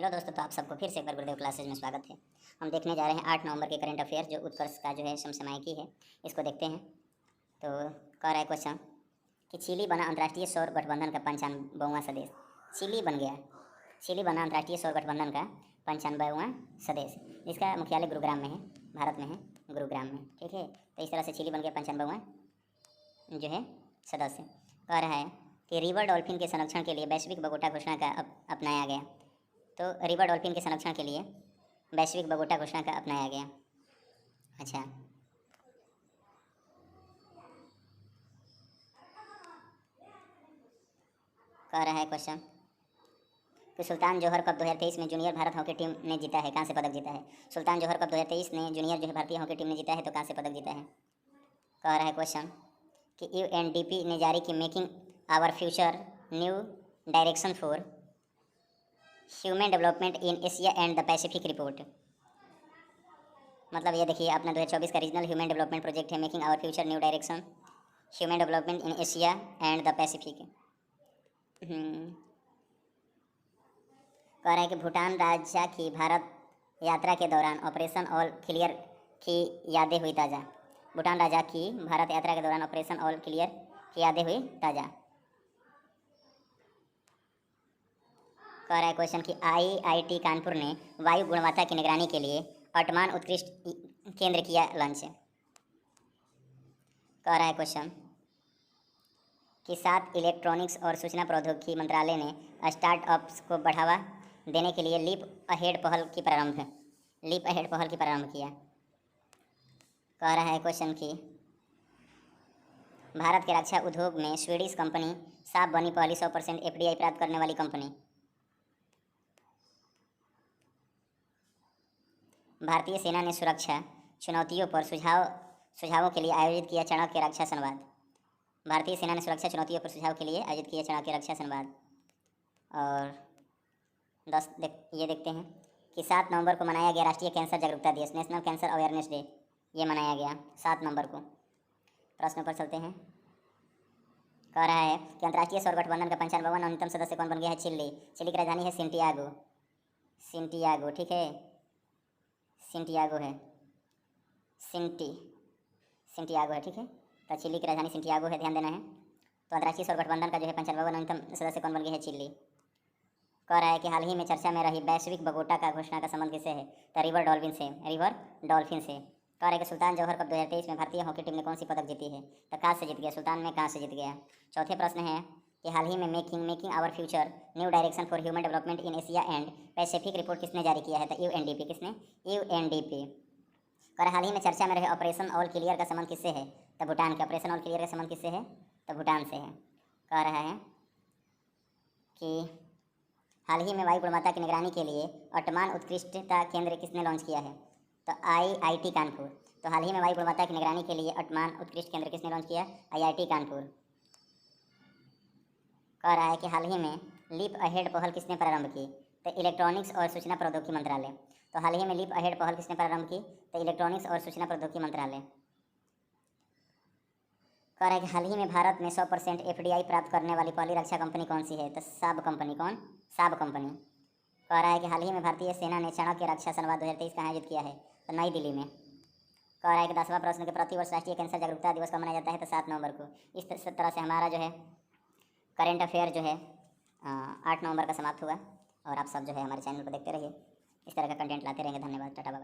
Hello दोस्तों, तो आप सबको फिर से एक बार गुरुदेव क्लासेज में स्वागत है। हम देखने जा रहे हैं 8 नवंबर के करंट अफेयर जो उत्कर्ष का जो है समसामयिकी है। इसको देखते हैं। तो कह रहा है क्वेश्चन कि चिली बना अंतर्राष्ट्रीय सौर गठबंधन का 95वां सदस्य। चिली बन गया, चिली बना अंतर्राष्ट्रीय सौर गठबंधन का 95वां सदस्य, जिसका मुख्यालय गुरुग्राम में है, भारत में है, गुरुग्राम में। ठीक है, तो इस तरह से चिली बन गया 95वां जो है सदस्य। कह रहा है कि रिवर डॉल्फिन के संरक्षण के लिए वैश्विक बगोटा घोषणा का अपनाया गया। तो रिवर डॉल्फिन के संरक्षण के लिए वैश्विक बगोटा घोषणा का अपनाया गया। अच्छा, कह रहा है क्वेश्चन कि सुल्तान जौहर कप 2023 में जूनियर भारत हॉकी टीम ने जीता है, कांस्य पदक जीता है। सुल्तान जौहर कप 2023 ने जूनियर जो है भारतीय हॉकी टीम ने जीता है, तो कांस्य पदक जीता है। कह रहा है क्वेश्चन कि यूएनडीपी ने जारी की making our future new direction for human development in Asia and the Pacific report. मतलब ये देखिए, अपना 2024 का रीजनल ह्यूमन डेवलपमेंट प्रोजेक्ट है making our future new direction human development in Asia and the Pacific. कह रहा है कि भूटान राजा की भारत यात्रा के दौरान ऑपरेशन ऑल क्लियर की यादें हुई ताज़ा। भूटान राजा की भारत यात्रा के दौरान ऑपरेशन ऑल क्लियर की यादें हुई ताज़ा। कह रहा है क्वेश्चन कि आईआईटी कानपुर ने वायु गुणवत्ता की निगरानी के लिए वर्तमान उत्कृष्ट केंद्र किया लॉन्च। कह रहा है क्वेश्चन कि 7 इलेक्ट्रॉनिक्स और सूचना प्रौद्योगिकी मंत्रालय ने स्टार्टअप्स को बढ़ावा देने के लिए लीप अहेड पहल की प्रारंभ किया। कह रहा है क्वेश्चन कि भारत के रक्षा उद्योग में स्वीडिश कंपनी साफ बनी पहली 100% एफडीआई प्राप्त करने वाली कंपनी। भारतीय सेना ने सुरक्षा चुनौतियों पर सुझावों के लिए आयोजित किया चाणक्य रक्षा संवाद। भारतीय सेना ने सुरक्षा चुनौतियों पर सुझाव के लिए आयोजित किया चाणक्य रक्षा संवाद। और ये देखते हैं कि 7 नवंबर को मनाया गया राष्ट्रीय कैंसर जागरूकता दिवस, नेशनल कैंसर अवेयरनेस डे। ये मनाया गया 7 नवंबर को। प्रश्न पर चलते हैं। कह रहा है कि अंतर्राष्ट्रीय सौर गठबंधन का 95वां न्यूनतम सदस्य कौन बन गया है? चिली। चिली की राजधानी है सिंटियागो। ठीक है, सिंटियागो है, सिंटियागो है। ठीक है, तो चिली की राजधानी सिंटियागो है, ध्यान देना है। तो अंतर्राष्ट्रीय सौर गठबंधन का जो है 95वां न्यूनतम सदस्य कौन बन गया है? चिली। कह रहा है कि हाल ही में चर्चा में रही वैश्विक बगोटा का घोषणा का संबंध किससे है? तो रिवर डॉल्फिन से। कह रहा है कि सुल्तान जौहर कप 2023 में भारतीय हॉकी टीम ने कौन सी पदक जीती है? तो कांस्य से जीत गया, सुल्तान में कांस्य से जीत गया। चौथे प्रश्न है कि हाल ही में making our future new direction for human development in Asia and Pacific report किसने जारी किया है? तो यूएनडीपी। किसने? यूएनडीपी। कर हाल ही में चर्चा में रहे ऑपरेशन ऑल क्लियर का संबंध किससे है? तो भूटान के। ऑपरेशन ऑल क्लियर का संबंध किससे है? तो भूटान से है। कह रहा है कि हाल ही में वायु गुणवत्ता की निगरानी के लिए वर्तमान उत्कृष्टता केंद्र किसने लॉन्च किया है? तो आईआईटी कानपुर। तो हाल ही में वायु गुणवत्ता की निगरानी के लिए वर्तमान उत्कृष्ट केंद्र किसने लॉन्च किया? आईआईटी कानपुर। कह रहा है कि हाल ही में लीप अहेड पहल किसने प्रारंभ की? तो इलेक्ट्रॉनिक्स और सूचना प्रौद्योगिकी मंत्रालय। तो हाल ही में लीप अहेड पहल किसने प्रारंभ की? तो इलेक्ट्रॉनिक्स और सूचना प्रौद्योगिकी मंत्रालय। कह रहा है कि हाल ही में भारत में 100% एफडीआई प्राप्त करने वाली पहली रक्षा कंपनी कौन सी है? तो साब कंपनी। कौन? साब कंपनी। कह रहा है कि हाल ही में भारतीय सेना ने चाणक्य रक्षा संवाद 2023 कहाँ आयोजित किया है? तो नई दिल्ली में। कह रहा है कि 10वां प्रश्न के प्रतिवर्ष राष्ट्रीय कैंसर जागरूकता दिवस कब मनाया जाता है? तो 7 नवंबर को। इस तरह से हमारा जो है करेंट अफेयर जो है 8 नवंबर का समाप्त हुआ। और आप सब जो है हमारे चैनल को देखते रहिए, इस तरह का कंटेंट लाते रहेंगे। धन्यवाद, टाटा बाय।